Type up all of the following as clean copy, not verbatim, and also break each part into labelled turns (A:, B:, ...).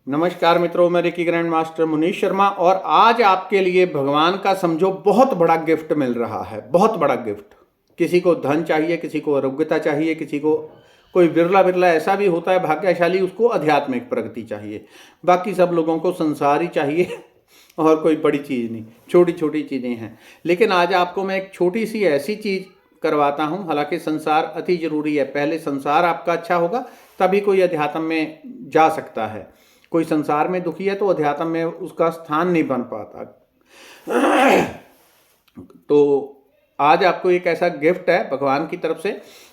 A: नमस्कार मित्रों, मैं reiki grand master Munish Sharma और आज आपके लिए भगवान का समझो बहुत बड़ा गिफ्ट मिल रहा है। बहुत बड़ा गिफ्ट। किसी को धन चाहिए, किसी को आरोग्यता चाहिए, किसी को कोई बिरला बिरला ऐसा भी होता है भाग्यशाली, उसको आध्यात्मिक प्रगति चाहिए। बाकी सब लोगों को संसार ही चाहिए और कोई बड़ी चीज़ नहीं, छोटी छोटी चीज़ें हैं। लेकिन आज आपको मैं एक छोटी सी ऐसी चीज़ करवाता हूँ। हालांकि संसार अति जरूरी है, पहले संसार आपका अच्छा होगा तभी कोई अध्यात्म में जा सकता है। कोई संसार में दुखी है तो अध्यात्म में उसका स्थान नहीं बन पाता। तो आज आपको एक ऐसा गिफ्ट है भगवान की तरफ से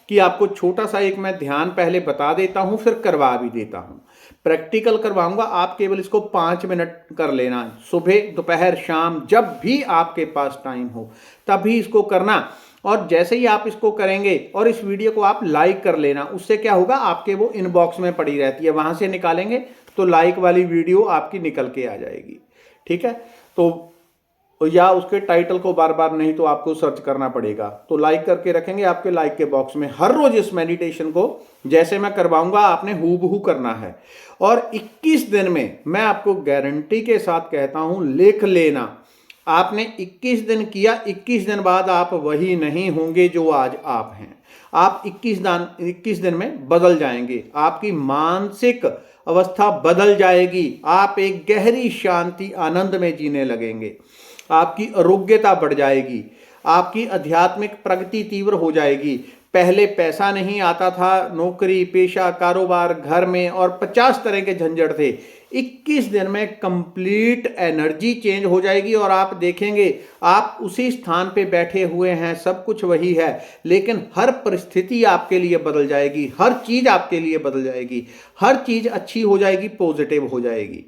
A: कि आपको छोटा सा एक मैं ध्यान पहले बता देता हूं, फिर करवा भी देता हूं। प्रैक्टिकल करवाऊंगा, आप केवल इसको 5 मिनट कर लेना। सुबह, दोपहर, शाम, जब भी आपके पास टाइम हो तभी इसको करना। और जैसे ही आप इसको करेंगे और इस वीडियो को आप लाइक कर लेना, उससे क्या होगा, आपके वो इनबॉक्स में पड़ी रहती है, वहां से निकालेंगे तो लाइक वाली वीडियो आपकी निकल के आ जाएगी। ठीक है, तो या उसके टाइटल को बार बार नहीं तो आपको सर्च करना पड़ेगा, तो लाइक करके रखेंगे आपके लाइक के बॉक्स में। हर रोज इस मेडिटेशन को जैसे मैं करवाऊंगा आपने हूबहू करना है और 21 दिन में मैं आपको गारंटी के साथ कहता हूं, लिख लेना। आपने 21 दिन किया, 21 दिन बाद आप वही नहीं होंगे जो आज आप हैं। आप 21 दिन में बदल जाएंगे, आपकी मानसिक अवस्था बदल जाएगी, आप एक गहरी शांति आनंद में जीने लगेंगे, आपकी आरोग्यता बढ़ जाएगी, आपकी आध्यात्मिक प्रगति तीव्र हो जाएगी। पहले पैसा नहीं आता था, नौकरी, पेशा, कारोबार, घर में और 50 तरह के झंझट थे। 21 दिन में कंप्लीट एनर्जी चेंज हो जाएगी और आप देखेंगे आप उसी स्थान पे बैठे हुए हैं, सब कुछ वही है, लेकिन हर परिस्थिति आपके लिए बदल जाएगी, हर चीज आपके लिए बदल जाएगी, हर चीज अच्छी हो जाएगी, पॉजिटिव हो जाएगी,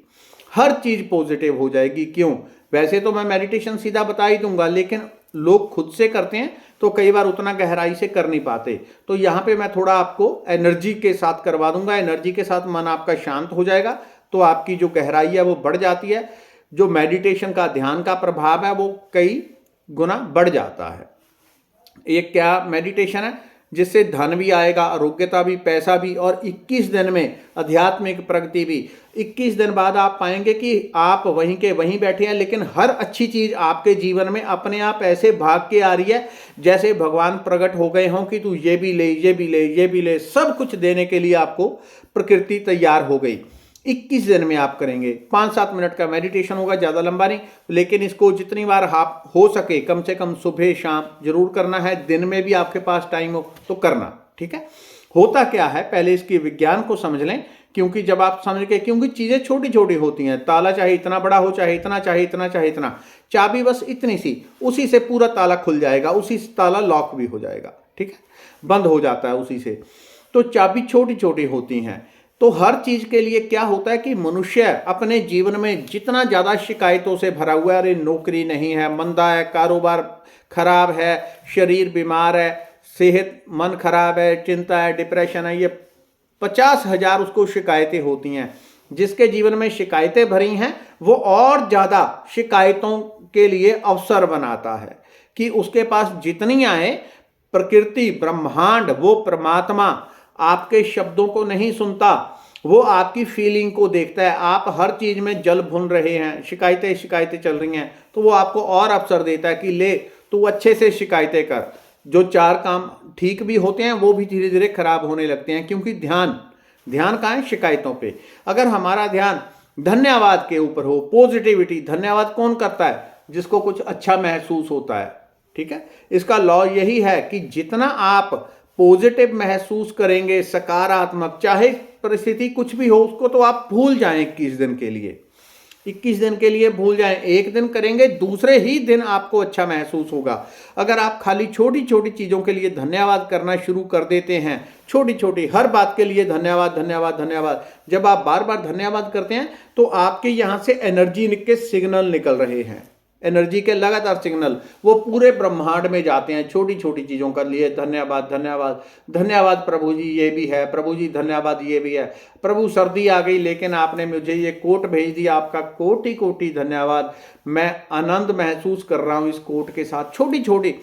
A: हर चीज पॉजिटिव हो जाएगी। क्यों? वैसे तो मैं मेडिटेशन सीधा बता ही दूंगा, लेकिन लोग खुद से करते हैं तो कई बार उतना गहराई से कर नहीं पाते। तो यहाँ पे मैं थोड़ा आपको एनर्जी के साथ करवा दूंगा। एनर्जी के साथ मन आपका शांत हो जाएगा तो आपकी जो गहराई है वो बढ़ जाती है, जो मेडिटेशन का ध्यान का प्रभाव है वो कई गुना बढ़ जाता है। ये क्या मेडिटेशन है जिससे धन भी आएगा, आरोग्यता भी, पैसा भी और 21 दिन में आध्यात्मिक प्रगति भी। 21 दिन बाद आप पाएंगे कि आप वहीं के वहीं बैठे हैं, लेकिन हर अच्छी चीज आपके जीवन में अपने आप ऐसे भाग के आ रही है जैसे भगवान प्रकट हो गए हों कि तू ये भी ले, ये भी ले, ये भी ले। सब कुछ देने के लिए आपको प्रकृति तैयार हो गई। 21 दिन में आप करेंगे। 5-7 मिनट का मेडिटेशन होगा, ज़्यादा लंबा नहीं, लेकिन इसको जितनी बार आप हो सके कम से कम सुबह शाम जरूर करना है। दिन में भी आपके पास टाइम हो तो करना। ठीक है, होता क्या है पहले इसकी विज्ञान को समझ लें, क्योंकि जब आप समझ के, क्योंकि चीज़ें छोटी छोटी होती हैं। ताला चाहे इतना बड़ा हो, चाहे इतना, चाहे इतना, चाहे इतना, चाबी बस इतनी सी, उसी से पूरा ताला खुल जाएगा, उसी से ताला लॉक भी हो जाएगा। ठीक है, बंद हो जाता है उसी से। तो चाबी छोटी छोटी होती हैं। तो हर चीज के लिए क्या होता है कि मनुष्य अपने जीवन में जितना ज्यादा शिकायतों से भरा हुआ है, अरे नौकरी नहीं है, मंदा है, कारोबार खराब है, शरीर बीमार है, सेहत, मन खराब है, चिंता है, डिप्रेशन है, ये 50,000 उसको शिकायतें होती हैं। जिसके जीवन में शिकायतें भरी हैं वो और ज्यादा शिकायतों के लिए अवसर बनाता है कि उसके पास जितनी आए, प्रकृति, ब्रह्मांड, वो परमात्मा आपके शब्दों को नहीं सुनता, वो आपकी फीलिंग को देखता है। आप हर चीज में जल भुन रहे हैं, शिकायतें शिकायतें चल रही हैं, तो वो आपको और अवसर देता है कि ले तू अच्छे से शिकायतें कर। जो 4 काम ठीक भी होते हैं वो भी धीरे धीरे खराब होने लगते हैं, क्योंकि ध्यान कहाँ है? शिकायतों पे। अगर हमारा ध्यान धन्यवाद के ऊपर हो, पॉजिटिविटी। धन्यवाद कौन करता है? जिसको कुछ अच्छा महसूस होता है। ठीक है, इसका लॉ यही है कि जितना आप पॉजिटिव महसूस करेंगे, सकारात्मक, चाहे परिस्थिति कुछ भी हो, उसको तो आप भूल जाएं 21 दिन के लिए। 21 दिन के लिए भूल जाएं। एक दिन करेंगे, दूसरे ही दिन आपको अच्छा महसूस होगा। अगर आप खाली छोटी छोटी चीजों के लिए धन्यवाद करना शुरू कर देते हैं, छोटी छोटी हर बात के लिए धन्यवाद धन्यवाद धन्यवाद, जब आप बार बार धन्यवाद करते हैं तो आपके यहां से एनर्जी के सिग्नल निकल रहे हैं। एनर्जी के लगातार सिग्नल वो पूरे ब्रह्मांड में जाते हैं, छोटी छोटी चीजों का लिए धन्यवाद धन्यवाद धन्यवाद। प्रभु जी ये भी है, प्रभु जी धन्यवाद ये भी है, प्रभु सर्दी आ गई लेकिन आपने मुझे ये कोट भेज दिया, आपका कोटि कोटि धन्यवाद। मैं आनंद महसूस कर रहा हूं इस कोट के साथ। छोटी छोटी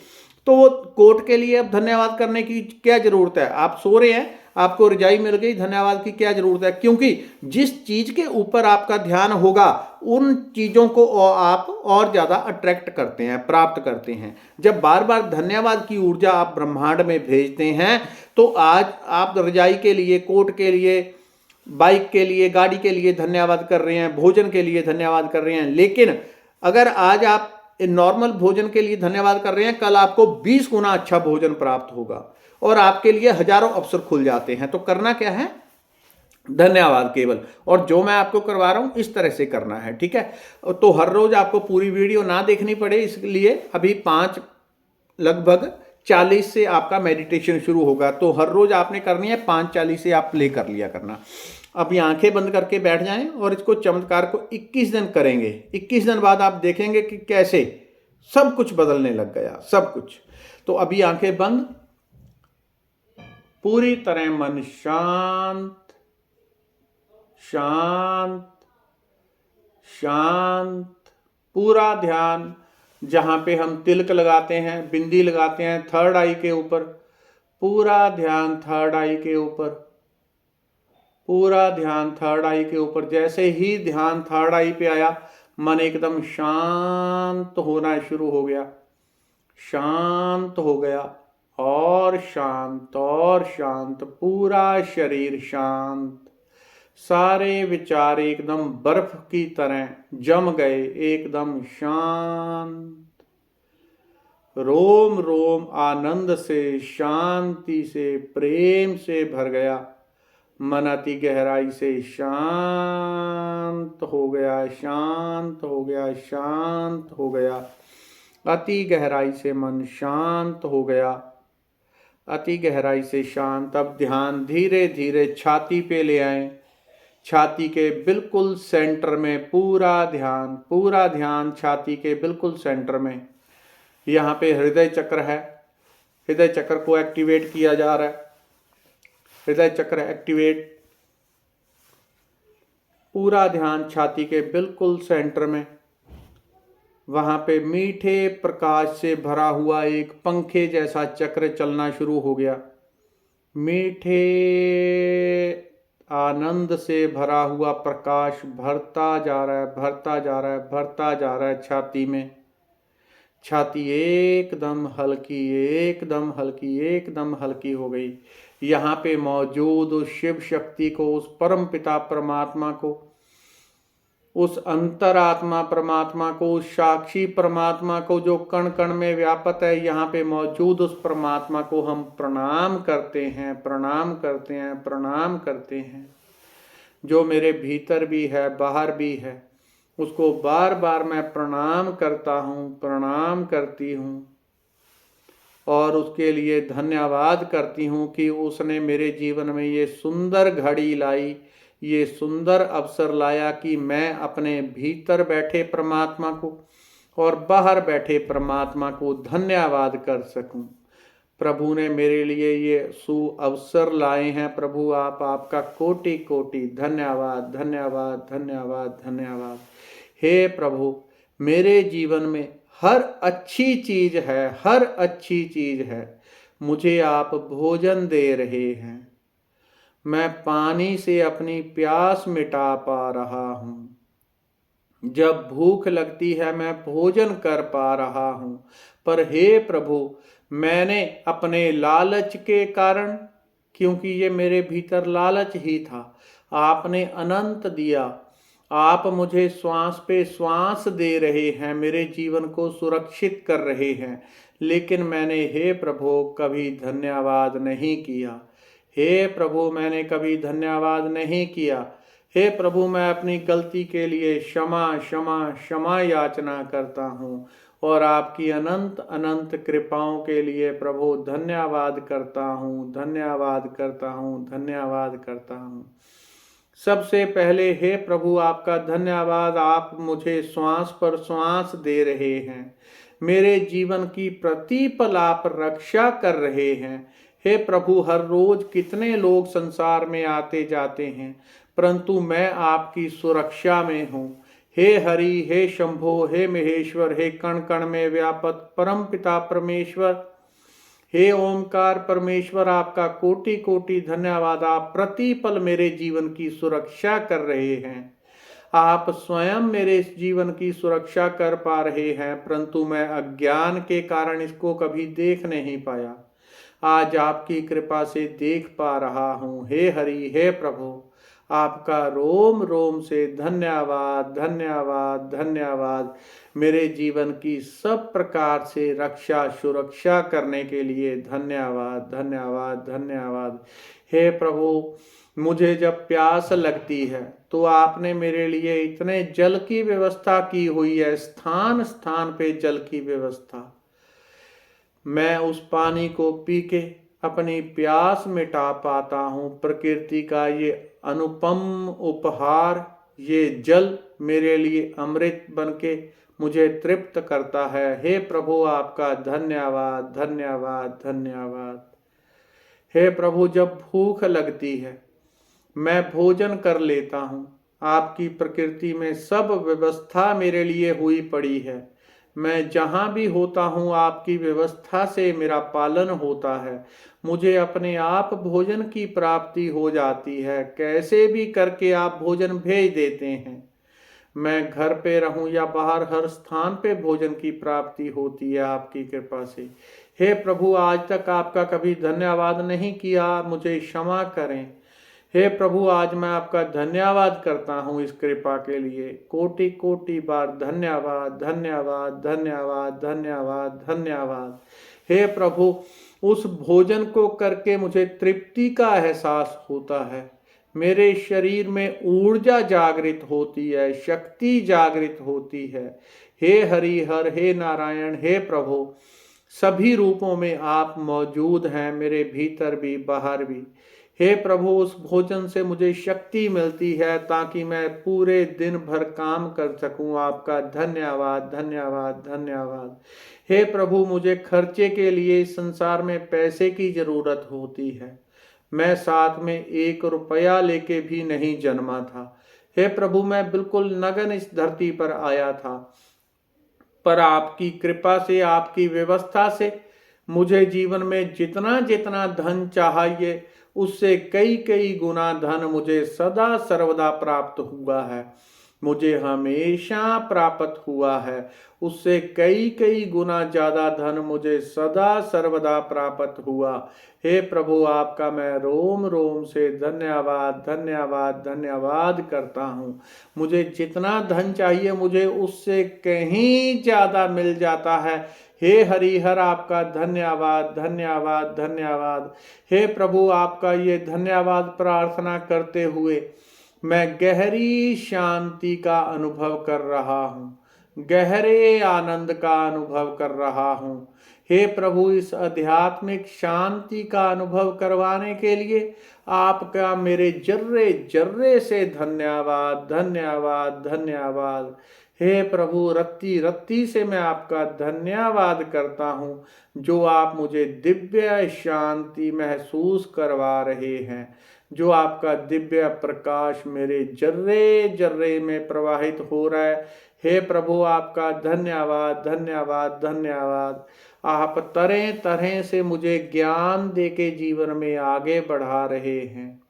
A: तो कोट के लिए अब धन्यवाद करने की क्या जरूरत है? आप सो रहे हैं, आपको रजाई मिल गई, धन्यवाद की क्या जरूरत है, क्योंकि जिस चीज के ऊपर आपका ध्यान होगा उन चीजों को आप और ज्यादा अट्रैक्ट करते हैं, प्राप्त करते हैं। जब बार बार धन्यवाद की ऊर्जा आप ब्रह्मांड में भेजते हैं तो आज आप रजाई के लिए, कोट के लिए, बाइक के लिए, गाड़ी के लिए धन्यवाद कर रहे हैं, भोजन के लिए धन्यवाद कर रहे हैं। लेकिन अगर आज आप नॉर्मल भोजन के लिए धन्यवाद कर रहे हैं, कल आपको 20 गुना अच्छा भोजन प्राप्त होगा और आपके लिए हजारों अवसर खुल जाते हैं। तो करना क्या है, धन्यवाद केवल। और जो मैं आपको करवा रहा हूं इस तरह से करना है, ठीक है। तो हर रोज आपको पूरी वीडियो ना देखनी पड़े, इसलिए अभी 5 लगभग 40 से आपका मेडिटेशन शुरू होगा। तो हर रोज आपने करनी है 5:40 से आप प्ले कर लिया करना। अब ये आंखें बंद करके बैठ जाएं और इसको चमत्कार को 21 दिन करेंगे। 21 दिन बाद आप देखेंगे कि कैसे सब कुछ बदलने लग गया, सब कुछ। तो अभी आंखें बंद, पूरी तरह मन शांत शांत शांत, पूरा ध्यान जहां पे हम तिलक लगाते हैं, बिंदी लगाते हैं, थर्ड आई के ऊपर, पूरा ध्यान थर्ड आई के ऊपर, पूरा ध्यान थर्ड आई के ऊपर। जैसे ही ध्यान थर्ड आई पे आया, मन एकदम शांत होना शुरू हो गया, शांत हो गया और शांत और शांत, पूरा शरीर शांत, सारे विचार एकदम बर्फ की तरह जम गए, एकदम शांत, रोम रोम आनंद से, शांति से, प्रेम से भर गया। मन अति गहराई से शांत हो गया, शांत हो गया, शांत हो गया। अति गहराई से मन शांत हो गया, अति गहराई से शांत। अब ध्यान धीरे धीरे छाती पे ले आए, छाती के बिल्कुल सेंटर में पूरा ध्यान, पूरा ध्यान छाती के बिल्कुल सेंटर में। यहाँ पे हृदय चक्र है, हृदय चक्र को एक्टिवेट किया जा रहा है। हृदय चक्र एक्टिवेट, पूरा ध्यान छाती के बिल्कुल सेंटर में। वहां पे मीठे प्रकाश से भरा हुआ एक पंखे जैसा चक्र चलना शुरू हो गया। मीठे आनंद से भरा हुआ प्रकाश भरता जा रहा है, भरता जा रहा है, भरता जा रहा है छाती में। छाती एकदम हल्की, एकदम हल्की, एकदम हल्की हो गई। यहाँ पे मौजूद उस शिव शक्ति को, उस परम पिता परमात्मा को, उस अंतरात्मा परमात्मा को, उस साक्षी परमात्मा को जो कण कण में व्यापक है, यहाँ पे मौजूद उस परमात्मा को हम प्रणाम करते हैं, प्रणाम करते हैं, प्रणाम करते हैं। जो मेरे भीतर भी है, बाहर भी है, उसको बार बार मैं प्रणाम करता हूँ, प्रणाम करती हूँ और उसके लिए धन्यवाद करती हूँ कि उसने मेरे जीवन में ये सुंदर घड़ी लाई, ये सुंदर अवसर लाया कि मैं अपने भीतर बैठे परमात्मा को और बाहर बैठे परमात्मा को धन्यवाद कर सकूं। प्रभु ने मेरे लिए ये सु अवसर लाए हैं। प्रभु आपका कोटि कोटि धन्यवाद, धन्यवाद, धन्यवाद, धन्यवाद। हे प्रभु, मेरे जीवन में हर अच्छी चीज है, हर अच्छी चीज है। मुझे आप भोजन दे रहे हैं, मैं पानी से अपनी प्यास मिटा पा रहा हूँ। जब भूख लगती है मैं भोजन कर पा रहा हूँ। पर हे प्रभु, मैंने अपने लालच के कारण, क्योंकि ये मेरे भीतर लालच ही था, आपने अनंत दिया। आप मुझे श्वास पे श्वास दे रहे हैं, मेरे जीवन को सुरक्षित कर रहे हैं, लेकिन मैंने हे प्रभु कभी धन्यवाद नहीं किया। हे प्रभु, मैंने कभी धन्यवाद नहीं किया। हे प्रभु, मैं अपनी गलती के लिए क्षमा क्षमा क्षमा याचना करता हूँ और आपकी अनंत अनंत कृपाओं के लिए प्रभु धन्यवाद करता हूँ, धन्यवाद करता हूँ, धन्यवाद करता हूँ। सबसे पहले हे प्रभु आपका धन्यवाद, आप मुझे श्वास पर श्वास दे रहे हैं, मेरे जीवन की प्रतिपल आप रक्षा कर रहे हैं। हे प्रभु, हर रोज कितने लोग संसार में आते जाते हैं, परंतु मैं आपकी सुरक्षा में हूँ। हे हरि, हे शंभो, हे महेश्वर, हे कण कण में व्यापक परम पिता परमेश्वर, हे ओमकार परमेश्वर, आपका कोटि कोटि धन्यवाद। आप प्रतिपल मेरे जीवन की सुरक्षा कर रहे हैं। आप स्वयं मेरे इस जीवन की सुरक्षा कर पा रहे हैं, परंतु मैं अज्ञान के कारण इसको कभी देख नहीं पाया। आज आपकी कृपा से देख पा रहा हूँ। हे हरि, हे प्रभु, आपका रोम रोम से धन्यवाद, धन्यवाद, धन्यवाद। मेरे जीवन की सब प्रकार से रक्षा सुरक्षा करने के लिए धन्यवाद, धन्यवाद, धन्यवाद। हे प्रभु, मुझे जब प्यास लगती है तो आपने मेरे लिए इतने जल की व्यवस्था की हुई है, स्थान स्थान पे जल की व्यवस्था। मैं उस पानी को पी के अपनी प्यास मिटा पाता हूँ। प्रकृति का ये अनुपम उपहार, ये जल मेरे लिए अमृत बनके मुझे तृप्त करता है। हे प्रभु, आपका धन्यवाद, धन्यवाद, धन्यवाद। हे प्रभु, जब भूख लगती है मैं भोजन कर लेता हूँ। आपकी प्रकृति में सब व्यवस्था मेरे लिए हुई पड़ी है। मैं जहाँ भी होता हूँ आपकी व्यवस्था से मेरा पालन होता है। मुझे अपने आप भोजन की प्राप्ति हो जाती है। कैसे भी करके आप भोजन भेज देते हैं। मैं घर पे रहूं या बाहर, हर स्थान पे भोजन की प्राप्ति होती है आपकी कृपा से। हे प्रभु, आज तक आपका कभी धन्यवाद नहीं किया, मुझे क्षमा करें। हे प्रभु, आज मैं आपका धन्यवाद करता हूँ इस कृपा के लिए। कोटि कोटि बार धन्यवाद, धन्यवाद, धन्यवाद, धन्यवाद, धन्यवाद। हे प्रभु, उस भोजन को करके मुझे तृप्ति का एहसास होता है। मेरे शरीर में ऊर्जा जागृत होती है, शक्ति जागृत होती है। हे हरिहर, हे नारायण, हे प्रभु, सभी रूपों में आप मौजूद हैं, मेरे भीतर भी बाहर भी। हे प्रभु, उस भोजन से मुझे शक्ति मिलती है ताकि मैं पूरे दिन भर काम कर सकूं। आपका धन्यवाद, धन्यवाद, धन्यवाद। हे प्रभु, मुझे खर्चे के लिए इस संसार में पैसे की जरूरत होती है। मैं साथ में 1 रुपया लेके भी नहीं जन्मा था। हे प्रभु, मैं बिल्कुल नगन इस धरती पर आया था, पर आपकी कृपा से, आपकी व्यवस्था से मुझे जीवन में जितना जितना धन चाहिए उससे कई कई गुना धन मुझे सदा सर्वदा प्राप्त हुआ है। मुझे हमेशा प्राप्त हुआ है, उससे कई कई गुना ज्यादा धन मुझे सदा सर्वदा प्राप्त हुआ। हे प्रभु, आपका मैं रोम रोम से धन्यवाद, धन्यवाद, धन्यवाद करता हूँ। मुझे जितना धन चाहिए मुझे उससे कहीं ज्यादा मिल जाता है। हे हरिहर, आपका धन्यवाद, धन्यवाद, धन्यवाद। हे प्रभु, आपका ये धन्यवाद प्रार्थना करते हुए मैं गहरी शांति का अनुभव कर रहा हूँ, गहरे आनंद का अनुभव कर रहा हूँ। हे प्रभु, इस आध्यात्मिक शांति का अनुभव करवाने के लिए आपका मेरे जर्रे जर्रे से धन्यवाद, धन्यवाद, धन्यवाद। हे प्रभु, रत्ती रत्ती से मैं आपका धन्यवाद करता हूँ, जो आप मुझे दिव्य शांति महसूस करवा रहे हैं, जो आपका दिव्य प्रकाश मेरे जर्रे जर्रे में प्रवाहित हो रहा है। हे प्रभु, आपका धन्यवाद, धन्यवाद, धन्यवाद। आप तरह तरह से मुझे ज्ञान देके जीवन में आगे बढ़ा रहे हैं।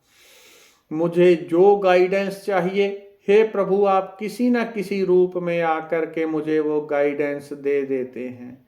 A: मुझे जो गाइडेंस चाहिए, हे प्रभु, आप किसी न किसी रूप में आकर के मुझे वो गाइडेंस दे देते हैं।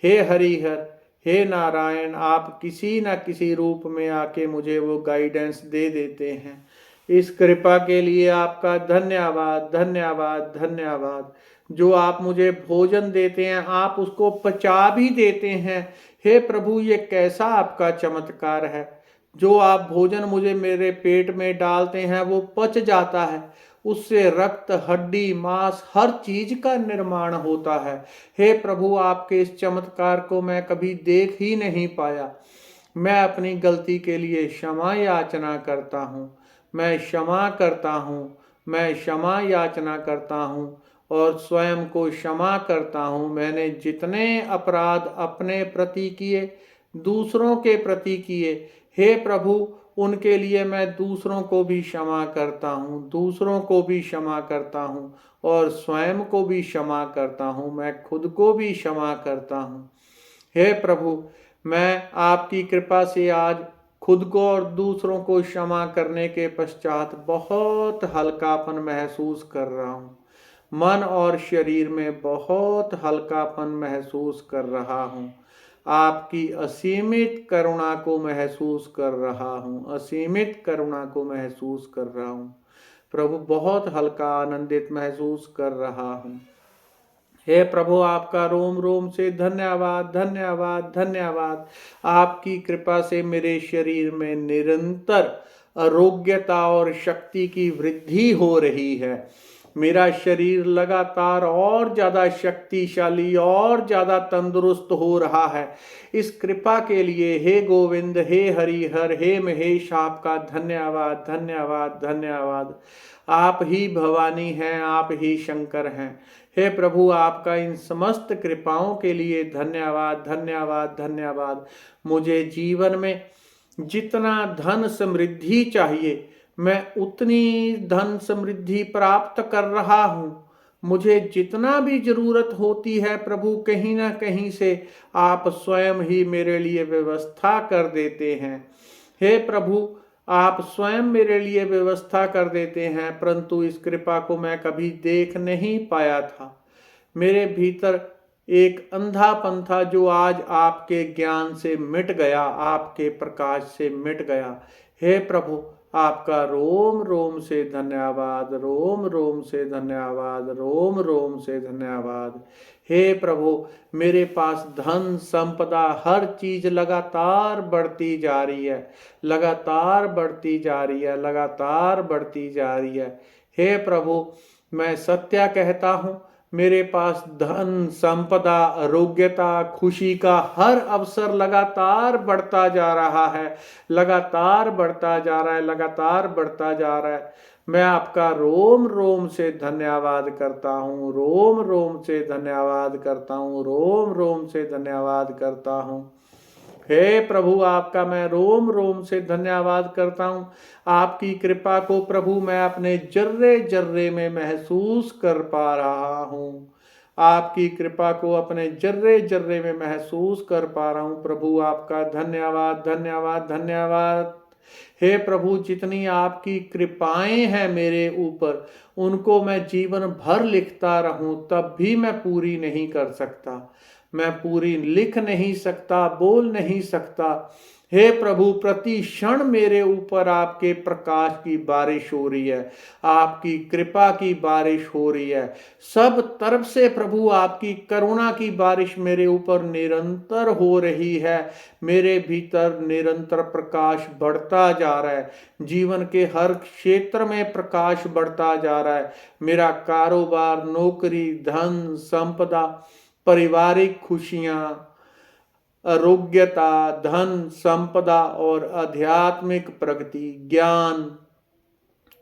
A: हे हरिहर, हे नारायण, आप किसी न किसी रूप में आके मुझे वो गाइडेंस दे देते हैं। इस कृपा के लिए आपका धन्यवाद, धन्यवाद, धन्यवाद। जो आप मुझे भोजन देते हैं आप उसको पचा भी देते हैं। हे प्रभु, ये कैसा आपका चमत्कार है। जो आप भोजन मुझे मेरे पेट में डालते हैं वो पच जाता है, उससे रक्त, हड्डी, मांस, हर चीज का निर्माण होता है। हे प्रभु, आपके इस चमत्कार को मैं कभी देख ही नहीं पाया। मैं अपनी गलती के लिए क्षमा याचना करता हूँ, मैं क्षमा करता हूँ, मैं क्षमा याचना करता हूँ और स्वयं को क्षमा करता हूँ। मैंने जितने अपराध अपने प्रति किए, दूसरों के प्रति किए, हे प्रभु, उनके लिए मैं दूसरों को भी क्षमा करता हूँ, दूसरों को भी क्षमा करता हूँ और स्वयं को भी क्षमा करता हूँ। मैं खुद को भी क्षमा करता हूँ। हे प्रभु, मैं आपकी कृपा से आज खुद को और दूसरों को क्षमा करने के पश्चात बहुत हल्कापन महसूस कर रहा हूँ। मन और शरीर में बहुत हल्कापन महसूस कर रहा हूँ। आपकी असीमित करुणा को महसूस कर रहा हूँ, असीमित करुणा को महसूस कर रहा हूँ। प्रभु, बहुत हल्का आनंदित महसूस कर रहा हूँ। हे प्रभु, आपका रोम रोम से धन्यवाद, धन्यवाद, धन्यवाद। आपकी कृपा से मेरे शरीर में निरंतर आरोग्यता और शक्ति की वृद्धि हो रही है। मेरा शरीर लगातार और ज़्यादा शक्तिशाली और ज़्यादा तंदुरुस्त हो रहा है। इस कृपा के लिए हे गोविंद, हे हरिहर, हे महेश, आपका धन्यवाद, धन्यवाद, धन्यवाद। आप ही भवानी हैं, आप ही शंकर हैं। हे प्रभु, आपका इन समस्त कृपाओं के लिए धन्यवाद, धन्यवाद, धन्यवाद। मुझे जीवन में जितना धन समृद्धि चाहिए, मैं उतनी धन समृद्धि प्राप्त कर रहा हूँ। मुझे जितना भी जरूरत होती है प्रभु, कहीं ना कहीं से आप स्वयं ही मेरे लिए व्यवस्था कर देते हैं। हे प्रभु, आप स्वयं मेरे लिए व्यवस्था कर देते हैं, परंतु इस कृपा को मैं कभी देख नहीं पाया था। मेरे भीतर एक अंधापन था जो आज आपके ज्ञान से मिट गया, आपके प्रकाश से मिट गया। हे प्रभु, आपका रोम रोम से धन्यवाद, रोम रोम से धन्यवाद, रोम रोम से धन्यवाद। हे प्रभु, मेरे पास धन संपदा हर चीज लगातार बढ़ती जा रही है, लगातार बढ़ती जा रही है, लगातार बढ़ती जा रही है। हे प्रभु, मैं सत्य कहता हूँ, मेरे पास धन संपदा आरोग्यता खुशी का हर अवसर लगातार बढ़ता जा रहा है, लगातार बढ़ता जा रहा है, लगातार बढ़ता जा रहा है। मैं आपका रोम रोम से धन्यवाद करता हूँ, रोम रोम से धन्यवाद करता हूँ, रोम रोम से धन्यवाद करता हूँ। हे प्रभु, आपका मैं रोम रोम से धन्यवाद करता हूँ। आपकी कृपा को प्रभु मैं अपने जर्रे जर्रे में महसूस कर पा रहा हूँ। आपकी कृपा को अपने जर्रे जर्रे में महसूस कर पा रहा हूँ। प्रभु, आपका धन्यवाद, धन्यवाद, धन्यवाद। हे प्रभु, जितनी आपकी कृपाएं हैं मेरे ऊपर, उनको मैं जीवन भर लिखता रहूं तब भी मैं पूरी नहीं कर सकता। मैं पूरी लिख नहीं सकता, बोल नहीं सकता। हे प्रभु, प्रति क्षण मेरे ऊपर आपके प्रकाश की बारिश हो रही है, आपकी कृपा की बारिश हो रही है। सब तरफ से प्रभु आपकी करुणा की बारिश मेरे ऊपर निरंतर हो रही है। मेरे भीतर निरंतर प्रकाश बढ़ता जा रहा है। जीवन के हर क्षेत्र में प्रकाश बढ़ता जा रहा है। मेरा कारोबार, नौकरी, धन संपदा, पारिवारिक खुशियां, आरोग्यता, धन संपदा और आध्यात्मिक प्रगति, ज्ञान,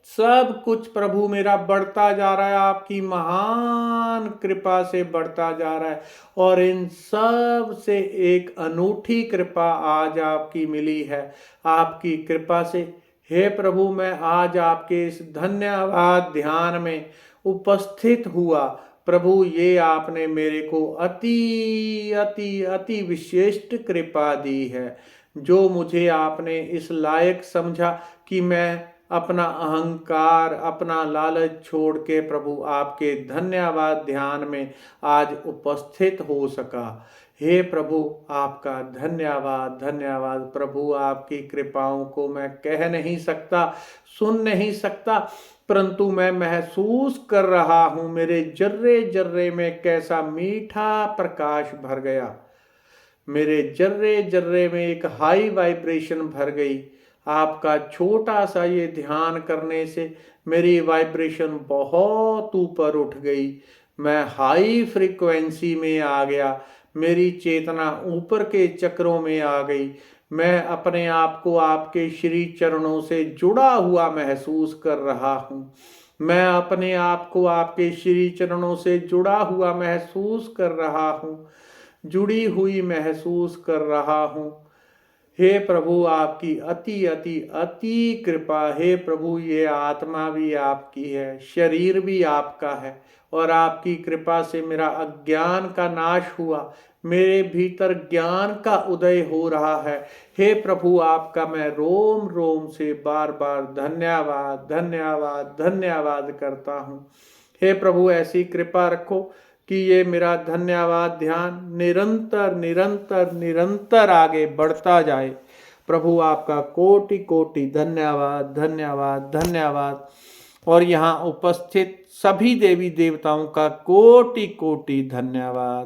A: सब कुछ प्रभु मेरा बढ़ता जा रहा है। आपकी महान कृपा से बढ़ता जा रहा है। और इन सब से एक अनूठी कृपा आज आपकी मिली है। आपकी कृपा से हे प्रभु, मैं आज आपके इस धन्यवाद ध्यान में उपस्थित हुआ। प्रभु, ये आपने मेरे को अति अति अति विशिष्ट कृपा दी है, जो मुझे आपने इस लायक समझा कि मैं अपना अहंकार, अपना लालच छोड़ के प्रभु आपके धन्यवाद ध्यान में आज उपस्थित हो सका। हे प्रभु, आपका धन्यवाद, धन्यवाद। प्रभु, आपकी कृपाओं को मैं कह नहीं सकता, सुन नहीं सकता, परंतु मैं महसूस कर रहा हूं मेरे जर्रे जर्रे में कैसा मीठा प्रकाश भर गया। मेरे जर्रे जर्रे में एक हाई वाइब्रेशन भर गई। आपका छोटा सा ये ध्यान करने से मेरी वाइब्रेशन बहुत ऊपर उठ गई। मैं हाई फ्रीक्वेंसी में आ गया। मेरी चेतना ऊपर के चक्रों में आ गई। मैं अपने आप को आपके श्री चरणों से जुड़ा हुआ महसूस कर रहा हूँ। मैं अपने आप को आपके श्री चरणों से जुड़ा हुआ महसूस कर रहा हूँ, जुड़ी हुई महसूस कर रहा हूँ। हे प्रभु आपकी अति अति अति कृपा। हे प्रभु ये आत्मा भी आपकी है, शरीर भी आपका है, और आपकी कृपा से मेरा अज्ञान का नाश हुआ, मेरे भीतर ज्ञान का उदय हो रहा है। हे प्रभु आपका मैं रोम रोम से बार बार धन्यवाद धन्यवाद धन्यवाद करता हूँ। हे प्रभु ऐसी कृपा रखो कि ये मेरा धन्यवाद ध्यान निरंतर निरंतर निरंतर आगे बढ़ता जाए। प्रभु आपका कोटि कोटि धन्यवाद धन्यवाद धन्यवाद। और यहाँ उपस्थित सभी देवी देवताओं का कोटि कोटि धन्यवाद।